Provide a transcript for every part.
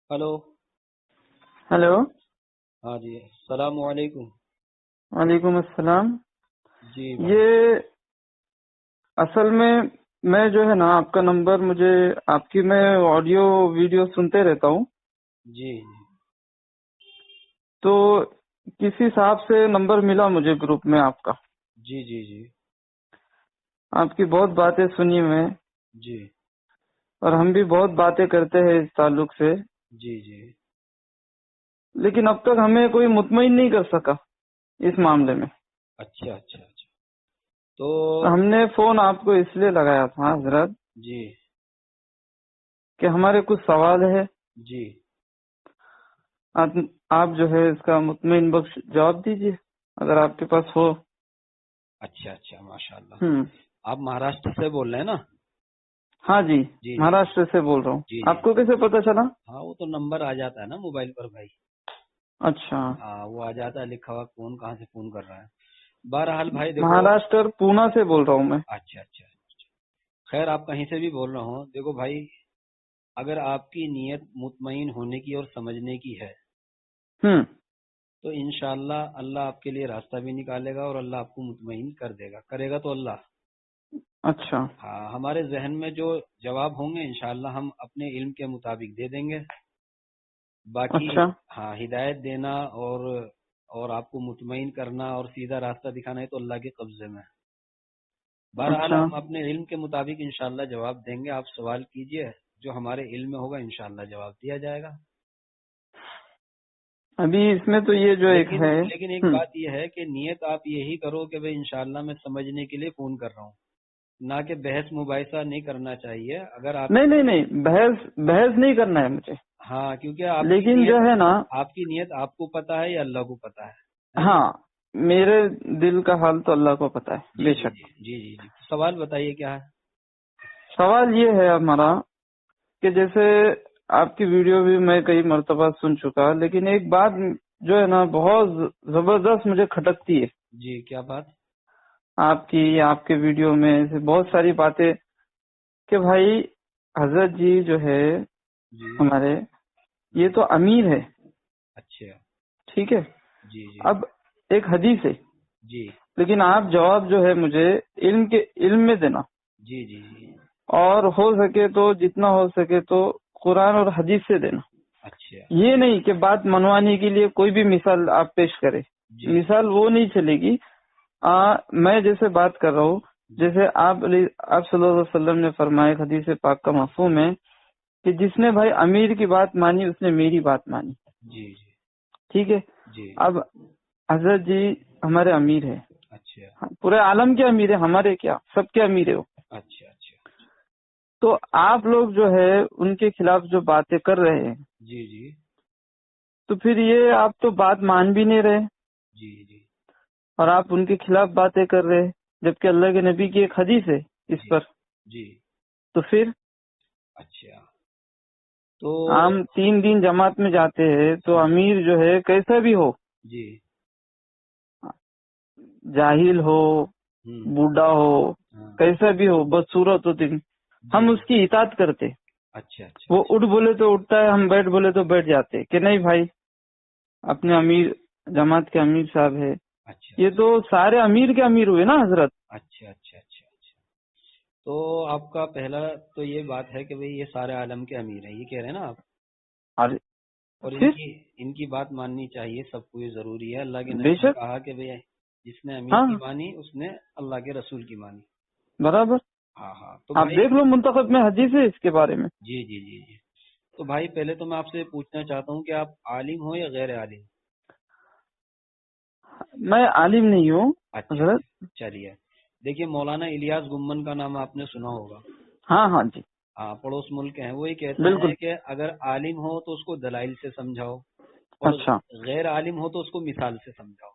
Hello. Hello. ہاں جی، السلام علیکم. وعلیکم السلام. جی بھائی. یہ اصل میں جو ہے نا آپ کا نمبر مجھے آپ کی میں آڈیو ویڈیو سنتے رہتا ہوں، جی تو کسی صاحب سے نمبر ملا مجھے گروپ میں آپ کا. جی جی جی آپ کی بہت باتیں سنی میں، جی اور ہم بھی بہت باتیں کرتے ہیں اس تعلق سے، جی جی. لیکن اب تک ہمیں کوئی مطمئن نہیں کر سکا اس معاملے میں. اچھا اچھا اچھا. تو ہم نے فون آپ کو اس لیے لگایا تھا حضرت جی کہ ہمارے کچھ سوال ہے، جی آپ جو ہے اس کا مطمئن بخش جواب دیجیے اگر آپ کے پاس ہو. اچھا اچھا، ماشاء اللہ. ہم آپ مہاراشٹر سے بول رہے ہیں نا؟ ہاں جی، جی جی مہاراشٹر سے بول رہا ہوں. جی جی. آپ کو کیسے پتا چلا؟ ہاں، وہ تو نمبر آ جاتا ہے نا موبائل پر بھائی. اچھا، ہاں، وہ آ جاتا ہے لکھا ہوا کون کہاں سے فون کر رہا ہے. بہرحال بھائی دیکھو. مہاراشٹر پونا سے بول رہا ہوں میں. اچھا اچھا. خیر، آپ کہیں سے بھی بول رہا ہوں، دیکھو بھائی، اگر آپ کی نیت مطمئن ہونے کی اور سمجھنے کی ہے ہم تو انشاءاللہ اللہ آپ کے لیے راستہ بھی نکالے گا اور اللہ آپ کو مطمئن کر دے گا. کرے گا تو اللہ. اچھا ہاں، ہمارے ذہن میں جو جواب ہوں گے انشاءاللہ ہم اپنے علم کے مطابق دے دیں گے. باقی اچھا ہاں، ہدایت دینا اور آپ کو مطمئن کرنا اور سیدھا راستہ دکھانا ہے تو اللہ کے قبضے میں. بہرحال اچھا. ہم اپنے علم کے مطابق انشاءاللہ جواب دیں گے. آپ سوال کیجئے، جو ہمارے علم میں ہوگا انشاءاللہ جواب دیا جائے گا. ابھی اس میں تو یہ جو ایک لیکن ہے. لیکن ایک بات یہ ہے کہ نیت آپ یہی کرو کہ بھئی انشاءاللہ میں سمجھنے کے لیے فون کر رہا ہوں، نہ کہ بحث مباحثہ نہیں کرنا چاہیے. اگر آپ نہیں بحث نہیں کرنا ہے مجھے. ہاں، کیونکہ آپ کی لیکن جو نیت ہے نا، آپ کو پتا ہے یا اللہ کو پتا ہے نا؟ ہاں، میرے دل کا حال تو اللہ کو پتا ہے جی بے جی شک. جی جی جی جی. سوال بتائیے کیا ہے؟ سوال یہ ہے ہمارا کہ جیسے آپ کی ویڈیو بھی میں کئی مرتبہ سن چکا، لیکن ایک بات جو ہے نا بہت زبردست مجھے کھٹکتی ہے جی، کیا بات؟ آپ کے ویڈیو میں ایسے بہت ساری باتیں کہ بھائی حضرت جی جو ہے جی ہمارے، یہ جی. تو امیر ہے، اچھا. ٹھیک ہے. جی جی اب ایک حدیث ہے، جی لیکن آپ جواب جو ہے مجھے علم میں دینا، جی جی جی. اور ہو سکے تو جتنا ہو سکے تو قرآن اور حدیث سے دینا. اچھا. یہ نہیں کہ بات منوانے کے لیے کوئی بھی مثال آپ پیش کرے. جی جی مثال وہ نہیں چلے گی. میں جیسے بات کر رہا ہوں، جی جیسے آپ صلی اللہ علیہ وسلم نے فرمایا حدیث پاک کا مفہوم ہے کہ جس نے بھائی امیر کی بات مانی اس نے میری بات مانی. جی جی ٹھیک ہے. جی. اب حضرت جی ہمارے امیر ہے، اچھا پورے عالم کے امیر ہے، ہمارے کیا سب کے امیر ہے وہ. اچھا اچھا. تو آپ لوگ جو ہے ان کے خلاف جو باتیں کر رہے ہیں، جی جی تو پھر یہ آپ تو بات مان بھی نہیں رہے جی جی اور آپ ان کے خلاف باتیں کر رہے ہیں، جبکہ اللہ کے نبی کی ایک حدیث ہے اس جی پر. جی. تو پھر اچھا. تو ہم 3 دن جماعت میں جاتے ہیں تو ہاں. امیر جو ہے کیسا بھی ہو، جی. جاہل ہو، ہوں. بوڑھا ہو، ہاں. کیسا بھی ہو، بدصورت ہو، جی ہم جی. اس کی اطاعت کرتے. اچھا اچھا وہ اچھا. اٹھ بولے تو اٹھتا ہے، ہم بیٹھ بولے تو بیٹھ جاتے کہ نہیں بھائی اپنے امیر، جماعت کے امیر صاحب ہے. اچھا یہ تو سارے امیر کے امیر ہوئے نا حضرت. اچھا اچھا اچھا اچھا. تو آپ کا پہلا تو یہ بات ہے کہ بھئی یہ سارے عالم کے امیر ہیں، یہ کہہ رہے ہیں نا آپ؟ اور اور پھر ان کی بات ماننی چاہیے سب کو، یہ ضروری ہے. اللہ کے بے نبی نے شک، کہا کہ بھئی جس نے امیر ہاں کی مانی اس نے اللہ کے رسول کی مانی. برابر. ہاں ہاں. تو آپ بھائی دیکھ لو منتخب میں حدیث ہے اس کے بارے میں. جی جی جی جی. تو بھائی پہلے تو میں آپ سے پوچھنا چاہتا ہوں کہ آپ عالم ہو یا غیر عالم؟ میں عالم نہیں ہوں اچھا حضرت. اچھا. چلیے، دیکھیے مولانا الیاس گمن کا نام آپ نے سنا ہوگا. ہاں جی ہاں، پڑوس ملک ہیں. وہ یہ کہتے بالکل. ہیں کہ اگر عالم ہو تو اس کو دلائل سے سمجھاؤ اور اچھا غیر عالم ہو تو اس کو مثال سے سمجھاؤ.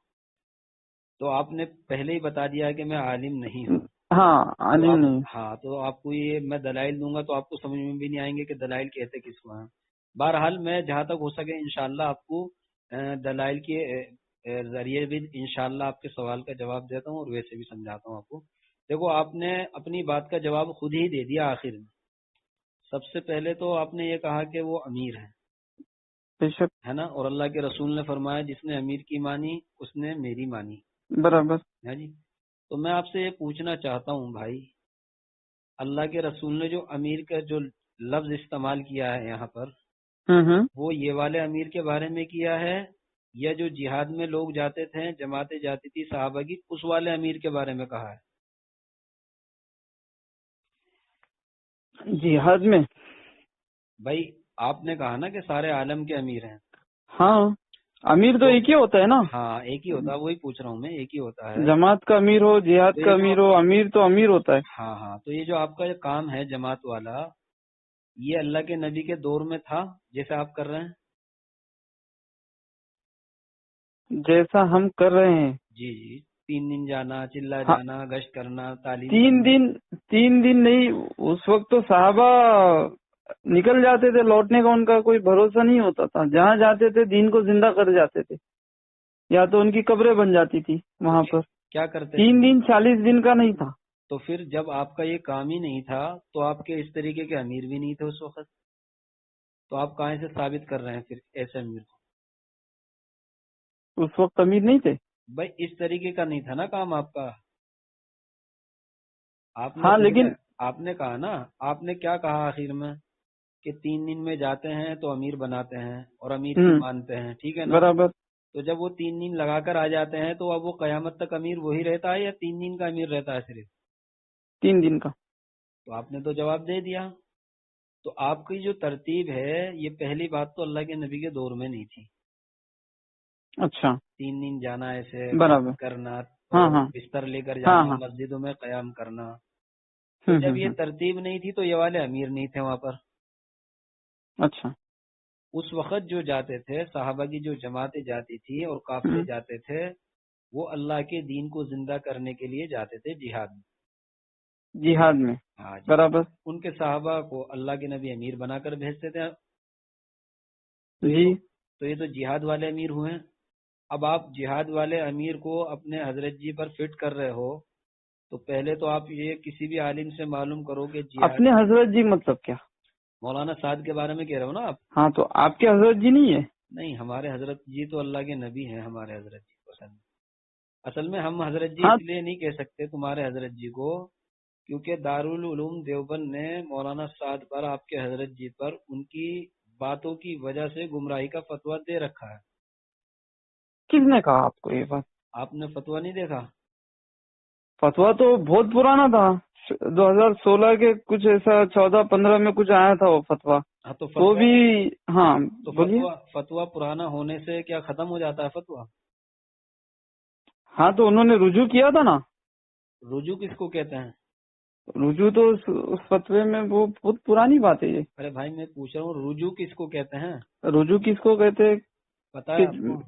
تو آپ نے پہلے ہی بتا دیا ہے کہ میں عالم نہیں ہوں. ہاں تو عالم آپ نہیں. ہاں، تو آپ کو یہ میں دلائل دوں گا تو آپ کو سمجھ میں بھی نہیں آئیں گے کہ دلائل کہتے کس کو ہیں. بہرحال میں جہاں تک ہو سکے انشاءاللہ آپ کو دلائل کے ذریعے بھی انشاءاللہ آپ کے سوال کا جواب دیتا ہوں اور ویسے بھی سمجھاتا ہوں آپ کو. دیکھو، آپ نے اپنی بات کا جواب خود ہی دے دیا آخر میں. سب سے پہلے تو آپ نے یہ کہا کہ وہ امیر ہیں. بے شک. ہے نا. اور اللہ کے رسول نے فرمایا جس نے امیر کی مانی اس نے میری مانی. برابر. ہے جی. تو میں آپ سے یہ پوچھنا چاہتا ہوں بھائی، اللہ کے رسول نے جو امیر کا جو لفظ استعمال کیا ہے یہاں پر، وہ یہ والے امیر کے بارے میں کیا ہے یا جو جہاد میں لوگ جاتے تھے، جماعتیں جاتی تھی صحابہ کی، اس والے امیر کے بارے میں کہا ہے؟ جہاد میں بھائی آپ نے کہا نا کہ سارے عالم کے امیر ہیں. ہاں، امیر تو ایک ہی ہوتا ہے نا. ہاں ایک ہی ہوتا ہے، وہی پوچھ رہا ہوں میں، ایک ہی ہوتا ہے. جماعت کا امیر ہو، جہاد کا امیر ہو، امیر تو امیر ہوتا ہے. ہاں ہاں. تو یہ جو آپ کا یہ کام ہے جماعت والا، یہ اللہ کے نبی کے دور میں تھا جیسے آپ کر رہے ہیں؟ جیسا ہم کر رہے ہیں. جی جی. 3 دن جانا، چلا ہاں، جانا، گشت کرنا، تعلیم 3 کرنا. دن 3 دن نہیں، اس وقت تو صحابہ نکل جاتے تھے، لوٹنے کا ان کا کوئی بھروسہ نہیں ہوتا تھا. جہاں جاتے تھے دین کو زندہ کر جاتے تھے، یا تو ان کی قبریں بن جاتی تھی وہاں پر. کیا کرتے 3 تھے؟ دن 40 دن کا نہیں تھا. تو پھر جب آپ کا یہ کام ہی نہیں تھا تو آپ کے اس طریقے کے امیر بھی نہیں تھے اس وقت، تو آپ کہاں سے ثابت کر رہے ہیں پھر ایسے امیر کو؟ اس وقت امیر نہیں تھے. بھائی اس طریقے کا نہیں تھا نا کام آپ کا. آپ نے ہاں خود لیکن آپ نے کہا نا، آپ نے کیا کہا آخر میں کہ 3 دن میں جاتے ہیں تو امیر بناتے ہیں اور امیر کی مانتے ہیں، ٹھیک ہے نا. برابر. تو جب وہ 3 دن لگا کر آ جاتے ہیں تو اب وہ قیامت تک امیر وہی رہتا ہے یا 3 دن کا امیر رہتا ہے صرف؟ 3 دن کا. تو آپ نے تو جواب دے دیا. تو آپ کی جو ترتیب ہے یہ پہلی بات تو اللہ کے نبی کے دور میں نہیں تھی. اچھا. 3 دن جانا، ایسے برابر. کرنا ہاں اور ہاں بستر لے کر ہاں جانا، ہاں. مسجدوں میں قیام کرنا. تو جب یہ ترتیب نہیں تھی تو یہ والے امیر نہیں تھے وہاں پر. اچھا. اس وقت جو جاتے تھے صحابہ کی جو جماعتیں جاتی تھی اور قافلے جاتے تھے، وہ اللہ کے دین کو زندہ کرنے کے لیے جاتے تھے جہاد میں. جہاد میں. ہاں جی. برابر. ان کے صحابہ کو اللہ کے نبی امیر بنا کر بھیجتے تھے. جی. تو یہ تو جہاد والے امیر ہوئے. اب آپ جہاد والے امیر کو اپنے حضرت جی پر فٹ کر رہے ہو، تو پہلے تو آپ یہ کسی بھی عالم سے معلوم کرو کہ جہاد. اپنے حضرت جی مطلب کیا؟ مولانا سعد کے بارے میں کہہ رہے ہو نا آپ؟ ہاں، تو آپ کے حضرت جی نہیں ہے؟ نہیں، ہمارے حضرت جی تو اللہ کے نبی ہیں. ہمارے حضرت جی کو اصل میں ہم حضرت جی ہاں. اس لیے نہیں کہہ سکتے تمہارے حضرت جی کو، کیونکہ دارالعلوم دیوبند نے مولانا سعد پر، آپ کے حضرت جی پر، ان کی باتوں کی وجہ سے گمراہی کا فتویٰ دے رکھا ہے. کس نے کہا آپ کو یہ بات؟ آپ نے فتویٰ نہیں دیکھا؟ فتویٰ تو بہت پرانا تھا، 2016 کے کچھ ایسا 14-15 میں کچھ آیا تھا وہ فتویٰ. ہاں تو وہ بھی. ہاں تو بولیے. فتویٰ پرانا ہونے سے کیا ختم ہو جاتا ہے فتویٰ؟ ہاں تو انہوں نے رجوع کیا تھا نا. رجوع کس کو کہتے ہیں؟ رجوع تو اس فتوے میں وہ بہت پرانی بات ہے یہ. ارے بھائی میں پوچھ رہا ہوں رجوع کس کو کہتے ہیں؟ رجوع کس کو کہتے ہیں؟ پتا ہے آپ کو؟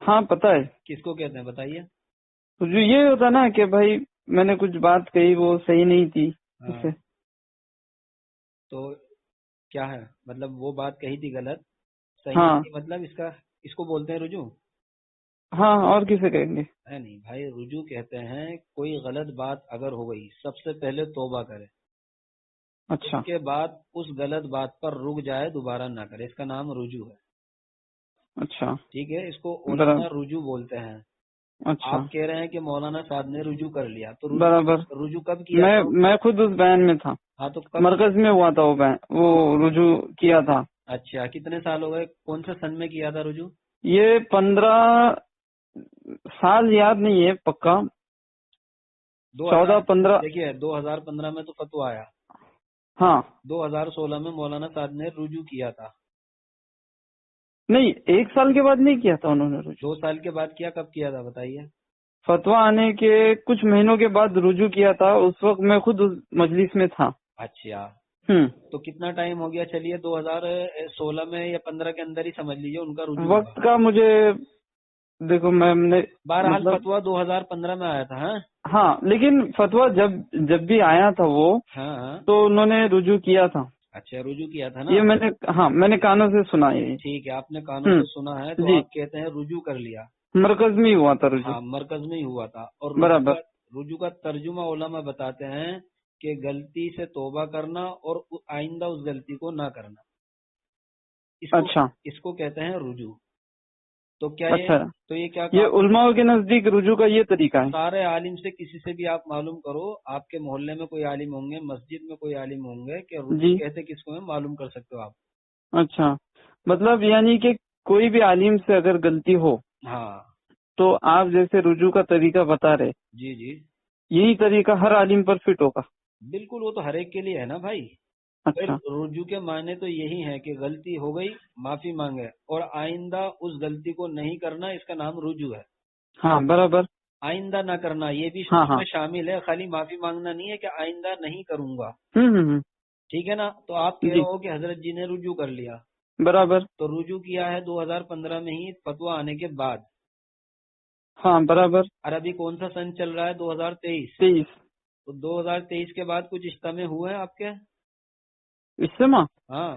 ہاں پتہ ہے. کس کو کہتے ہیں بتائیے. رجوع یہ ہوتا نا کہ بھائی میں نے کچھ بات کہی وہ صحیح نہیں تھی. ہاں. تو کیا ہے مطلب وہ بات کہی تھی غلط، صحیح ہاں. نہیں تھی، مطلب اس کو بولتے ہیں رجوع؟ ہاں، اور کسے کہیں گے؟ نہیں بھائی، رجوع کہتے ہیں کوئی غلط بات اگر ہو گئی سب سے پہلے توبہ کرے، اچھا. اس کے بعد اس غلط بات پر رک جائے، دوبارہ نہ کرے، اس کا نام رجوع ہے. اچھا. ٹھیک ہے، اس کو علماء رجوع بولتے ہیں. اچھا. آپ کہہ رہے ہیں کہ مولانا صاحب نے رجوع کر لیا، تو برابر. رجوع کب کیا تھا؟ میں خود اس بیان میں تھا. ہاں تو مرکز میں ہوا تھا وہ بیان، وہ رجوع کیا تھا. اچھا، کتنے سال ہو گئے؟ کون سے سن میں کیا تھا رجوع؟ یہ 15 سال یاد نہیں ہے پکا. 14-15. دیکھیے 2015 میں تو فتویٰ آیا. ہاں. 2016 میں مولانا صاحب نے رجوع کیا تھا. نہیں، 1 سال کے بعد نہیں کیا تھا انہوں نے رجوع. 2 سال کے بعد کیا؟ کب کیا تھا بتائیے؟ فتویٰ آنے کے کچھ مہینوں کے بعد رجوع کیا تھا. اس وقت میں خود اس مجلس میں تھا. اچھا. تو کتنا ٹائم ہو گیا؟ چلیے 2016 میں یا 15 کے اندر ہی سمجھ لیجیے ان کا رجوع وقت کا مجھے دیکھو میں نے بہرحال فتویٰ 2015 میں آیا تھا. ہاں لیکن فتویٰ جب بھی آیا تھا وہ تو انہوں نے رجوع کیا تھا. اچھا، رجوع کیا تھا نا؟ یہ میں نے کانوں سے سنا ہے. ٹھیک ہے، آپ نے کانوں سے سنا ہے تو آپ کہتے ہیں رجوع کر لیا. مرکز میں ہی ہوا تھا رجوع. ہاں، مرکز میں ہی ہوا تھا. اور برابر. رجوع کا ترجمہ علماء بتاتے ہیں کہ غلطی سے توبہ کرنا اور آئندہ اس غلطی کو نہ کرنا، اچھا اس کو کہتے ہیں رجوع. تو کیا اچھا یہ کیا یہ علماء کے نزدیک رجوع کا یہ طریقہ ہے؟ سارے عالم سے کسی سے بھی آپ معلوم کرو، آپ کے محلے میں کوئی عالم ہوں گے، مسجد میں کوئی عالم ہوں گے کہ رجوع جی کہتے کس کو ہے، معلوم کر سکتے ہو آپ. اچھا مطلب یعنی کہ کوئی بھی عالم سے اگر غلطی ہو ہاں تو آپ جیسے رجوع کا طریقہ بتا رہے، جی جی یہی طریقہ ہر عالم پر فٹ ہوگا؟ بالکل، وہ تو ہر ایک کے لیے ہے نا بھائی. پھر اچھا رجوع کے معنی تو یہی ہے کہ غلطی ہو گئی، معافی مانگے، اور آئندہ اس غلطی کو نہیں کرنا، اس کا نام رجوع ہے. ہاں برابر. آئندہ نہ کرنا یہ بھی ہاں اس ہاں میں شامل ہے، خالی معافی مانگنا نہیں ہے کہ آئندہ نہیں کروں گا. ہوں ٹھیک ہے نا. تو آپ کہہ جی رہے ہو کہ حضرت جی نے رجوع کر لیا، برابر. تو رجوع کیا ہے 2015 میں ہی فتویٰ آنے کے بعد. ہاں برابر. اور ابھی کون سا سن چل رہا ہے؟ 2023. 23 تو 2023 کے بعد کچھ اجتماع ہوئے ہیں آپ کے؟ اجتماع؟ ہاں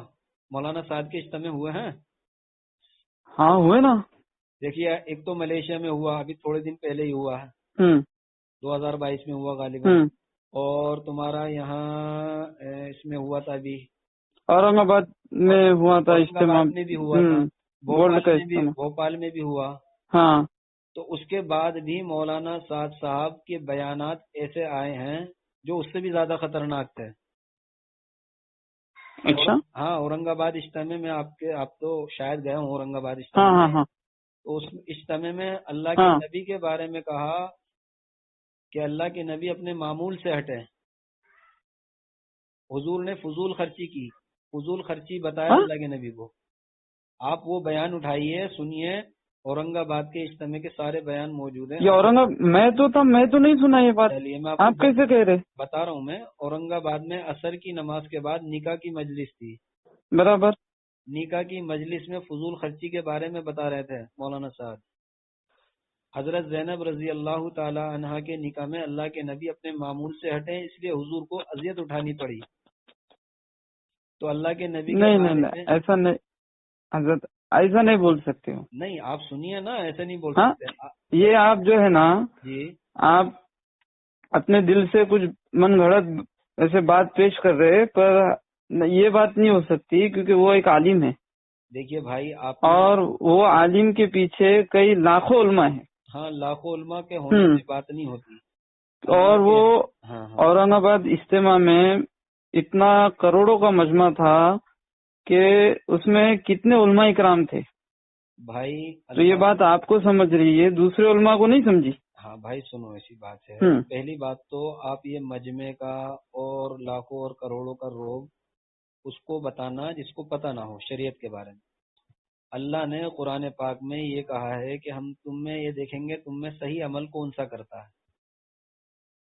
مولانا صاحب کے اجتماع ہوئے ہیں. ہاں ہوئے نا. دیکھیے ایک تو ملیشیا میں ہوا، ابھی تھوڑے دن پہلے ہی ہوا ہے، ہوں 2022 میں ہوا غالباً. ہوں اور تمہارا یہاں اس میں ہوا تھا ابھی، اورنگ آباد میں ہوا تھا اورنگ اجتماع. آباد میں بھی ہوا تھا، گولڈ کا اجتماع. بھوپال میں بھی ہوا. ہاں تو اس کے بعد بھی مولانا سعد صاحب کے بیانات ایسے آئے ہیں جو اس سے بھی زیادہ خطرناک تھے. اچھا. ہاں اورنگ آباد اجتماع میں آپ تو شاید گئے ہوں اورنگ آباد ہاں اجتماع ہاں میں. ہاں تو اس اجتماع میں اللہ کے ہاں نبی کے بارے میں کہا کہ اللہ کے نبی اپنے معمول سے ہٹے. حضور نے فضول خرچی کی، فضول خرچی بتایا ہاں؟ اللہ کے نبی کو. آپ وہ بیان اٹھائیے، سنیے، اورنگ آباد کے اجتماع کے سارے بیان موجود ہیں. یہ اورنگ آباد میں تو تھا، میں تو نہیں سنا یہ بات. چلیے میں آپ کیسے کہہ رہے؟ بتا رہا ہوں. میں اورنگ آباد میں عصر کی نماز کے بعد نکاح کی مجلس تھی. برابر. نکاح کی مجلس میں فضول خرچی کے بارے میں بتا رہے تھے مولانا صاحب. حضرت زینب رضی اللہ تعالی عنہا کے نکاح میں اللہ کے نبی اپنے معمول سے ہٹے، اس لیے حضور کو اذیت اٹھانی پڑی. تو اللہ کے نبی کے نہیں بارے نہیں میں نہیں ایسا نہیں حضرت، ایسا نہیں بول سکتے ہو. نہیں، آپ سنیے نا، ایسے نہیں بول ہاں سکتے. یہ آپ جو ہے نا، جی آپ اپنے دل سے کچھ من گھڑت ایسے بات پیش کر رہے، پر یہ بات نہیں ہو سکتی کیونکہ وہ ایک عالم ہے. دیکھیے بھائی آپ اور وہ عالم کے پیچھے کئی لاکھوں علماء ہیں. ہاں لاکھوں علماء کے ہونے سے بات نہیں ہوتی. اور وہ ہاں اورنگ آباد اجتماع میں اتنا کروڑوں کا مجمع تھا کہ اس میں کتنے علماء اکرام تھے بھائی. تو یہ بات آپ کو سمجھ رہی ہے، دوسرے علماء کو نہیں سمجھی. ہاں بھائی سنو، ایسی بات ہے. ہوں پہلی بات تو آپ یہ مجمع کا اور لاکھوں اور کروڑوں کا روب اس کو بتانا جس کو پتہ نہ ہو شریعت کے بارے میں. اللہ نے قرآن پاک میں یہ کہا ہے کہ ہم تم میں یہ دیکھیں گے تم میں صحیح عمل کون سا کرتا ہے.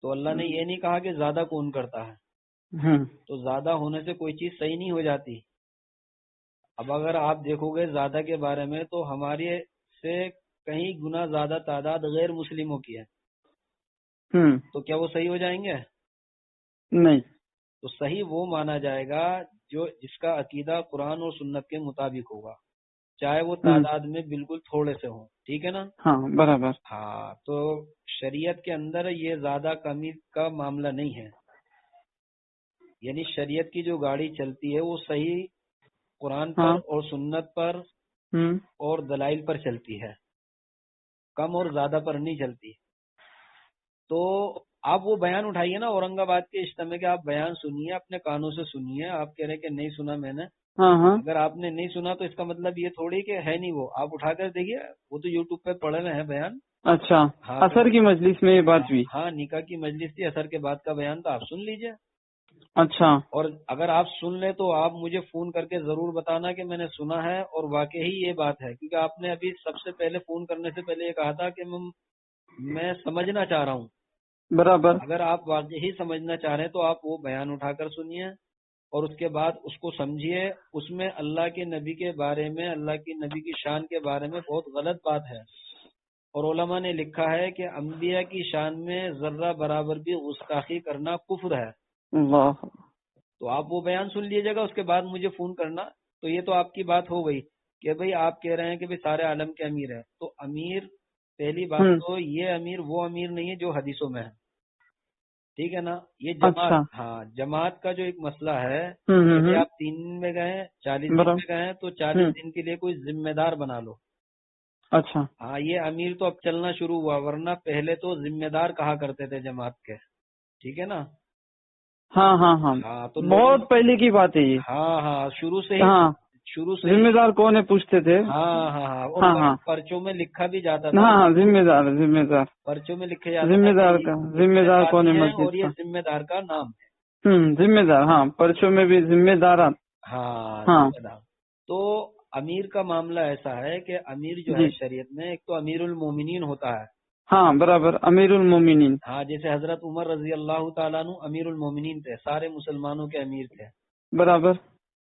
تو اللہ نے یہ نہیں کہا کہ زیادہ کون کرتا ہے. ہوں تو زیادہ ہونے سے کوئی چیز صحیح نہیں ہو جاتی. اب اگر آپ دیکھو گے زیادہ کے بارے میں تو ہمارے سے کہیں گنا زیادہ تعداد غیر مسلموں کی ہے. تو کیا وہ صحیح ہو جائیں گے؟ نہیں. تو صحیح وہ مانا جائے گا جو جس کا عقیدہ قرآن اور سنت کے مطابق ہوگا، چاہے وہ تعداد میں بالکل تھوڑے سے ہوں. ٹھیک ہے نا؟ ہاں برابر. ہاں تو شریعت کے اندر یہ زیادہ کمی کا معاملہ نہیں ہے. یعنی شریعت کی جو گاڑی چلتی ہے وہ صحیح قرآن پر اور سنت پر اور دلائل پر چلتی ہے، کم اور زیادہ پر نہیں چلتی. تو آپ وہ بیان اٹھائیے نا اورنگ آباد کے اجتماع کے، آپ بیان سنیے، اپنے کانوں سے سنیے. آپ کہہ رہے کہ نہیں سنا میں نے. اگر آپ نے نہیں سنا تو اس کا مطلب یہ تھوڑی کہ ہے نہیں. وہ آپ اٹھا کر دیکھیے، وہ تو یوٹیوب پہ پڑے ہوئے ہیں بیان. اچھا عصر کی مجلس میں یہ بات ہوئی؟ ہاں نکاح کی مجلس تھی، عصر کے بعد کا بیان تھا، آپ سن لیجئے. اچھا. اور اگر آپ سن لیں تو آپ مجھے فون کر کے ضرور بتانا کہ میں نے سنا ہے اور واقعی یہ بات ہے. کیونکہ آپ نے ابھی سب سے پہلے فون کرنے سے پہلے یہ کہا تھا کہ میں سمجھنا چاہ رہا ہوں. برابر. اگر آپ واقعی سمجھنا چاہ رہے ہیں تو آپ وہ بیان اٹھا کر سنیے اور اس کے بعد اس کو سمجھیے. اس میں اللہ کے نبی کے بارے میں، اللہ کی نبی کی شان کے بارے میں بہت غلط بات ہے. اور علماء نے لکھا ہے کہ انبیاء کی شان میں ذرہ برابر بھی گستاخی کرنا کفر ہے. اللہ. تو آپ وہ بیان سن لیجیے گا، اس کے بعد مجھے فون کرنا. تو یہ تو آپ کی بات ہو گئی کہ بھئی آپ کہہ رہے ہیں کہ بھئی سارے عالم کے امیر ہیں. تو امیر، پہلی بات تو یہ امیر وہ امیر نہیں ہے جو حدیثوں میں ہے. ٹھیک ہے نا. یہ جماعت, اچھا. ہاں جماعت کا جو ایک مسئلہ ہے, ہوں جیسے ہوں آپ 3 دن میں گئے, 40 دن برابر. میں گئے, تو 40 دن کے لیے کوئی ذمہ دار بنا لو. اچھا. ہاں یہ امیر تو اب چلنا شروع ہوا, ورنہ پہلے تو ذمہ دار کہا کرتے تھے جماعت کے. ٹھیک ہے نا. ہاں ہاں ہاں, ہاں تو بہت پہلے کی بات ہے یہ. ہاں ہاں شروع سے ہی, ہاں, شروع سے ذمہ ہی. دار کون ہے پوچھتے تھے. ہاں ہاں ہاں, اور ہاں ہاں پرچوں میں لکھا بھی جاتا تھا. ہاں ہاں, ذمہ دار ذمہ دار پرچوں میں لکھے جاتا تھا ذمہ کہ دار کا, اس ذمہ میں دار کون ہے ساتھی ہیں اور مسجد یہ کا. ذمہ دار کا نام ہے. ذمہ دار, ہاں پرچوں میں بھی ذمہ دارات. ہاں ہاں ذمہ دار. تو امیر کا معاملہ ایسا ہے کہ امیر جو جی, ہے شریعت میں ایک تو امیر المومنین ہوتا ہے. ہاں برابر, امیر المومنین. ہاں جیسے حضرت عمر رضی اللہ تعالیٰ عنہ امیر المومنین تھے, سارے مسلمانوں کے امیر تھے. برابر.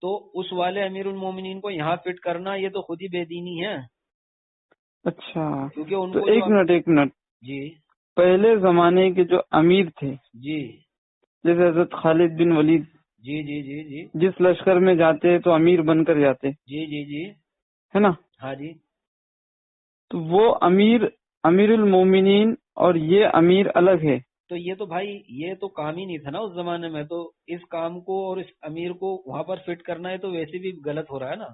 تو اس والے امیر المومنین کو یہاں فٹ کرنا یہ تو خود ہی بے دینی ہے. اچھا, کیونکہ ان تو کو ایک منٹ. جی پہلے زمانے کے جو امیر تھے, جی جیسے حضرت خالد بن ولید, جی جی جی جی جس لشکر میں جاتے تو امیر بن کر جاتے, جی جی جی ہے نا. ہاں جی. تو وہ امیر المومنین اور یہ امیر الگ ہے. تو یہ تو بھائی یہ تو کام ہی نہیں تھا نا اس زمانے میں, تو اس کام کو اور اس امیر کو وہاں پر فٹ کرنا ہے تو ویسے بھی غلط ہو رہا ہے نا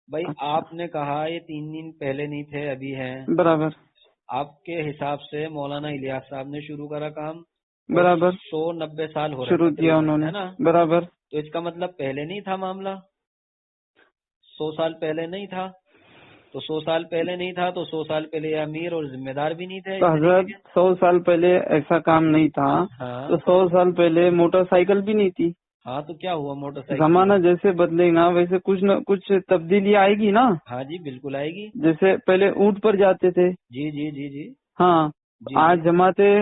بھائی. اچھا, آپ نے کہا یہ 3 دن پہلے نہیں تھے, ابھی ہیں. برابر آپ کے حساب سے مولانا الیاس صاحب نے شروع کرا کام, برابر, 190 سال ہو رہے شروع کیا تقریباً, انہوں نے, ہے نا. برابر. تو اس کا مطلب پہلے نہیں تھا معاملہ, 100 سال پہلے نہیں تھا. تو 100 سال پہلے نہیں تھا تو 100 سال پہلے یہ امیر اور ذمہ دار بھی نہیں تھے تو اس طریقے حضرت کے. 100 سال پہلے ایسا کام نہیں تھا, ہاں تو 100 سال پہلے موٹر سائیکل بھی نہیں تھی. ہاں تو کیا ہوا, موٹر سائیکل. زمانہ جیسے بدلے گا ویسے کچھ نہ کچھ تبدیلی آئے گی نا. ہاں جی بالکل آئے گی. جیسے پہلے اونٹ پر جاتے تھے. جی جی جی جی ہاں, جی آج جماعتیں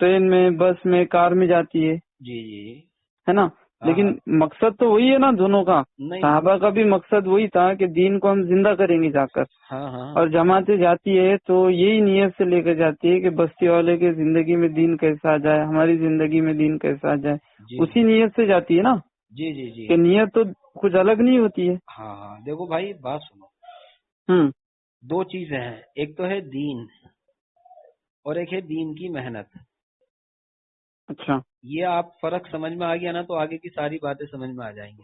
ٹرین میں, بس میں, کار میں جاتی ہے, جی جی ہے نا. ہاں لیکن ہاں. مقصد تو وہی ہے نا دونوں کا. نہیں. صحابہ کا بھی مقصد وہی تھا کہ دین کو ہم زندہ کریں گے جا کر, ہاں ہاں اور جماعتیں جاتی ہے تو یہی نیت سے لے کر جاتی ہے کہ بستی والے کے زندگی میں دین کیسا آ جائے, ہماری زندگی میں دین کیسا آ جائے. جی اسی نیت سے جاتی ہے نا, جی جی جی کہ نیت تو کچھ الگ نہیں ہوتی ہے. ہاں ہاں. دیکھو بھائی بات سنو, ہوں, 2 چیزیں ہیں, ایک تو ہے دین اور ایک ہے دین کی محنت. اچھا یہ آپ فرق سمجھ میں آ گیا نا تو آگے کی ساری باتیں سمجھ میں آ جائیں گی.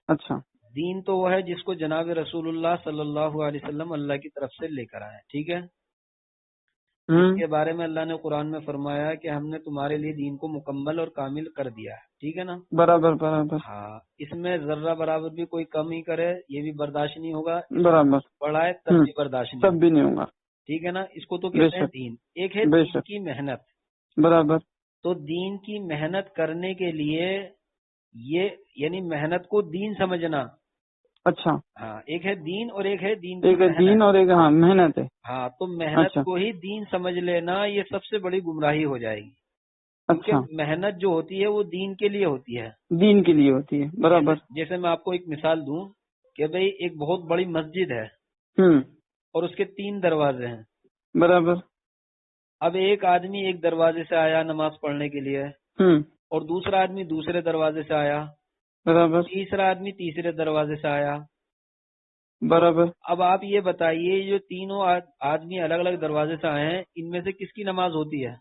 اچھا. دین تو وہ ہے جس کو جناب رسول اللہ صلی اللہ علیہ وسلم اللہ کی طرف سے لے کر آئے. ٹھیک ہے. جس ہوں, کے بارے میں اللہ نے قرآن میں فرمایا کہ ہم نے تمہارے لیے دین کو مکمل اور کامل کر دیا ہے. ٹھیک ہے نا. برابر برابر ہاں, اس میں ذرہ برابر بھی کوئی کمی کرے یہ بھی برداشت نہیں ہوگا, برابر. بڑھائے تب بھی برداشت نہیں تب ہوگا. بھی نہیں ہوگا. ٹھیک ہے نا. اس کو تو بے کہتے ہیں شک, دین. ایک ہے بے دین شک, کی محنت. برابر. تو دین کی محنت کرنے کے لیے یہ یعنی محنت کو دین سمجھنا. اچھا, ہاں, ایک ہے دین اور ایک ہے دین کی ایک ہے دین محنت. اور ایک ہاں محنت ہے. ہاں, تو محنت اچھا کو ہی دین سمجھ لینا یہ سب سے بڑی گمراہی ہو جائے گی. اچھا, کیونکہ محنت جو ہوتی ہے وہ دین کے لیے ہوتی ہے. دین کے لیے ہوتی ہے. برابر. جیسے میں آپ کو ایک مثال دوں کہ بھئی ایک بہت بڑی مسجد ہے ہوں, اور اس کے 3 دروازے ہیں. برابر. اب ایک آدمی ایک دروازے سے آیا نماز پڑھنے کے لیے, ہوں, اور دوسرا آدمی دوسرے دروازے سے آیا, برابر. تیسرا آدمی تیسرے دروازے سے آیا. برابر. اب آپ یہ بتائیے یہ جو تینوں آدمی الگ الگ دروازے سے آئے ہیں ان میں سے کس کی نماز ہوتی ہے؟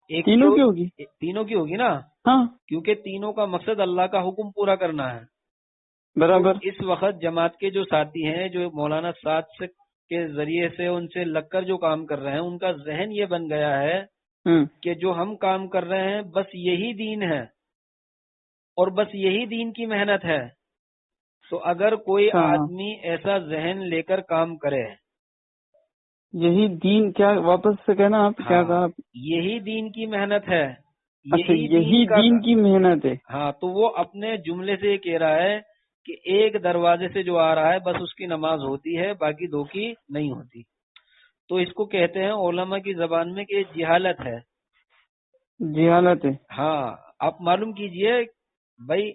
ایک تینوں کی ہوگی. تینوں کی ہوگی نا, ہاں, کیونکہ تینوں کا مقصد اللہ کا حکم پورا کرنا ہے. برابر. تو اس وقت جماعت کے جو ساتھی ہیں جو مولانا سعد کے ذریعے سے ان سے لگ کر جو کام کر رہے ہیں ان کا ذہن یہ بن گیا ہے ہوں, کہ جو ہم کام کر رہے ہیں بس یہی دین ہے اور بس یہی دین کی محنت ہے. تو اگر کوئی اچھا, آدمی ایسا ذہن لے کر کام کرے, یہی دین کیا, واپس سے کہنا آپ کیا کہا ہاں آپ؟ یہی دین کی محنت ہے, اچھا, یہی دین کی محنت ہے. ہاں, تو وہ اپنے جملے سے یہ کہہ رہا ہے کہ ایک دروازے سے جو آ رہا ہے بس اس کی نماز ہوتی ہے, باقی 2 کی نہیں ہوتی. تو اس کو کہتے ہیں علماء کی زبان میں کہ جہالت ہے. جہالت ہے. ہاں, آپ معلوم کیجئے بھائی